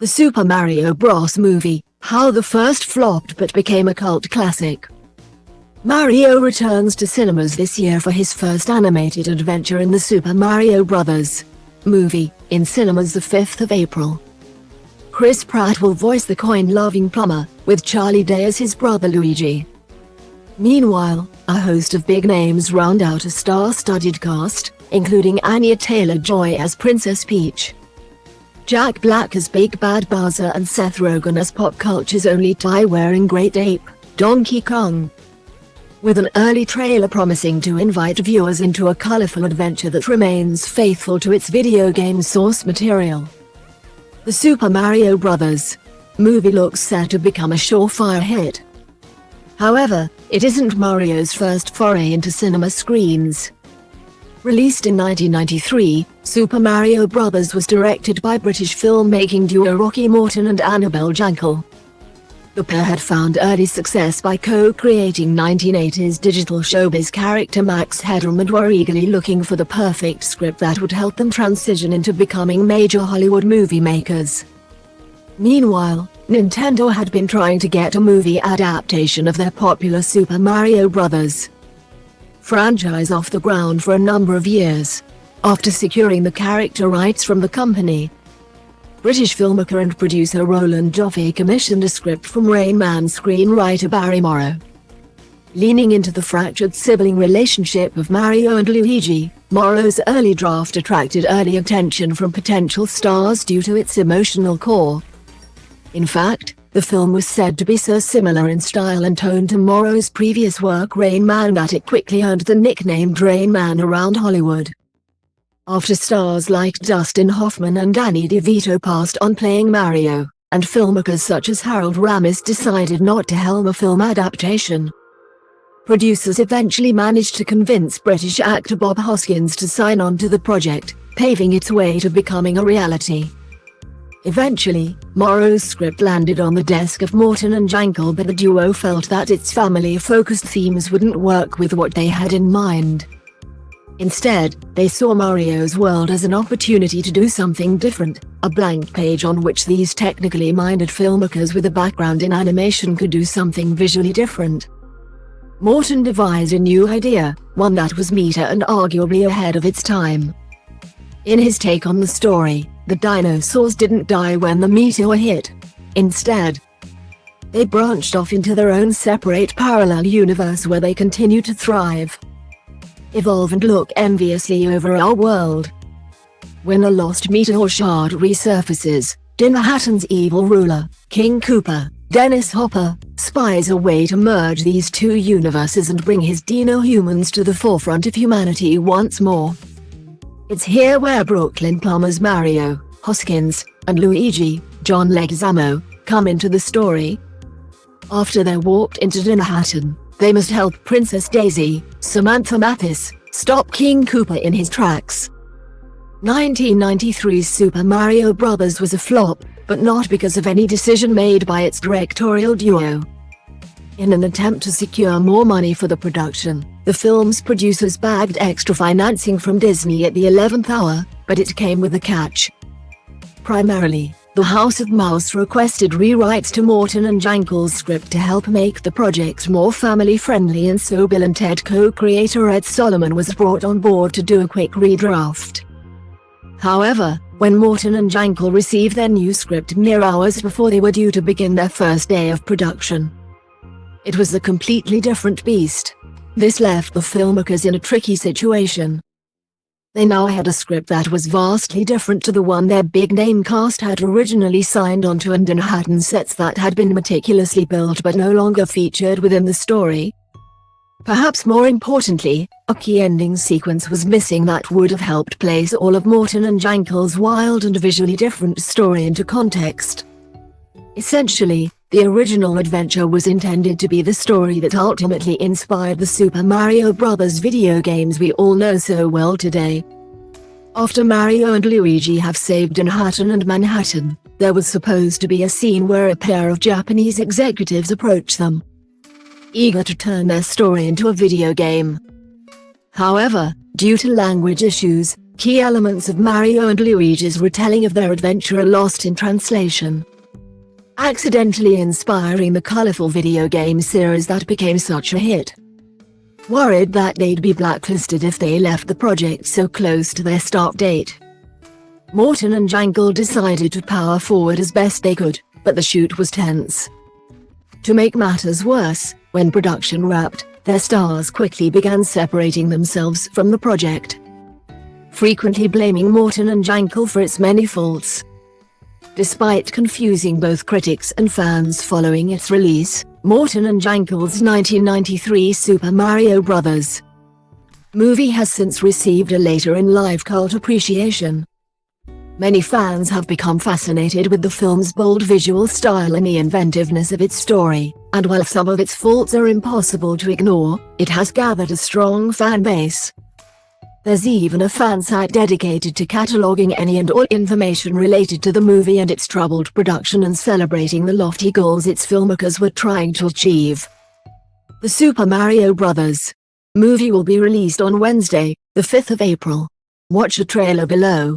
The Super Mario Bros. Movie, how the first flopped but became a cult classic. Mario returns to cinemas this year for his first animated adventure in the Super Mario Bros. Movie, in cinemas the 5th of April. Chris Pratt will voice the coin-loving plumber, with Charlie Day as his brother Luigi. Meanwhile, a host of big names round out a star-studded cast, including Anya Taylor-Joy as Princess Peach, Jack Black as Big Bad Bowser, and Seth Rogen as pop culture's only tie-wearing great ape, Donkey Kong. With an early trailer promising to invite viewers into a colorful adventure that remains faithful to its video game source material. The Super Mario Bros. Movie looks set to become a surefire hit. However, it isn't Mario's first foray into cinema screens. Released in 1993, Super Mario Bros. Was directed by British filmmaking duo Rocky Morton and Annabel Jankel. The pair had found early success by co-creating 1980s digital showbiz character Max Headroom and were eagerly looking for the perfect script that would help them transition into becoming major Hollywood movie makers. Meanwhile, Nintendo had been trying to get a movie adaptation of their popular Super Mario Bros. Franchise off the ground for a number of years. After securing the character rights from the company, British filmmaker and producer Roland Joffe commissioned a script from Rain Man screenwriter Barry Morrow. Leaning into the fractured sibling relationship of Mario and Luigi, Morrow's early draft attracted early attention from potential stars due to its emotional core. In fact, the film was said to be so similar in style and tone to Morrow's previous work Rain Man that it quickly earned the nickname Rain Man around Hollywood. After stars like Dustin Hoffman and Danny DeVito passed on playing Mario, and filmmakers such as Harold Ramis decided not to helm a film adaptation, producers eventually managed to convince British actor Bob Hoskins to sign on to the project, paving its way to becoming a reality. Eventually, Morrow's script landed on the desk of Morton and Jankel, but the duo felt that its family-focused themes wouldn't work with what they had in mind. Instead, they saw Mario's world as an opportunity to do something different, a blank page on which these technically minded filmmakers with a background in animation could do something visually different. Morton devised a new idea, one that was meta and arguably ahead of its time. In his take on the story, the dinosaurs didn't die when the meteor hit. Instead, they branched off into their own separate parallel universe where they continue to thrive, evolve and look enviously over our world. When a lost meteor shard resurfaces, Manhattan's evil ruler, King Koopa, Dennis Hopper, spies a way to merge these two universes and bring his dino-humans to the forefront of humanity once more. It's here where Brooklyn plumbers Mario, Hoskins, and Luigi, John Leguizamo, come into the story. After they're warped into Manhattan, they must help Princess Daisy, Samantha Mathis, stop King Koopa in his tracks. 1993's Super Mario Bros. Was a flop, but not because of any decision made by its directorial duo. In an attempt to secure more money for the production, the film's producers bagged extra financing from Disney at the 11th hour, but it came with a catch. Primarily, the House of Mouse requested rewrites to Morton and Jankel's script to help make the project more family-friendly, and so Bill and Ted co-creator Ed Solomon was brought on board to do a quick redraft. However, when Morton and Jankel received their new script mere hours before they were due to begin their first day of production, it was a completely different beast. This left the filmmakers in a tricky situation. They now had a script that was vastly different to the one their big-name cast had originally signed onto, and Manhattan sets that had been meticulously built but no longer featured within the story. Perhaps more importantly, a key ending sequence was missing that would have helped place all of Morton and Jankel's wild and visually different story into context. Essentially, the original adventure was intended to be the story that ultimately inspired the Super Mario Bros. Video games we all know so well today. After Mario and Luigi have saved Manhattan, there was supposed to be a scene where a pair of Japanese executives approach them, eager to turn their story into a video game. However, due to language issues, Key elements of Mario and Luigi's retelling of their adventure are lost in translation, accidentally inspiring the colorful video game series that became such a hit. Worried that they'd be blacklisted if they left the project so close to their start date, Morton and Jankel decided to power forward as best they could, but the shoot was tense. To make matters worse, when production wrapped, their stars quickly began separating themselves from the project, frequently blaming Morton and Jankel for its many faults. Despite confusing both critics and fans following its release, Morton and Jankel's 1993 Super Mario Bros. Movie has since received a later-in-life cult appreciation. Many fans have become fascinated with the film's bold visual style and the inventiveness of its story, and while some of its faults are impossible to ignore, it has gathered a strong fan base. There's even a fan site dedicated to cataloging any and all information related to the movie and its troubled production and celebrating the lofty goals its filmmakers were trying to achieve. The Super Mario Bros. Movie will be released on Wednesday, the 5th of April. Watch the trailer below.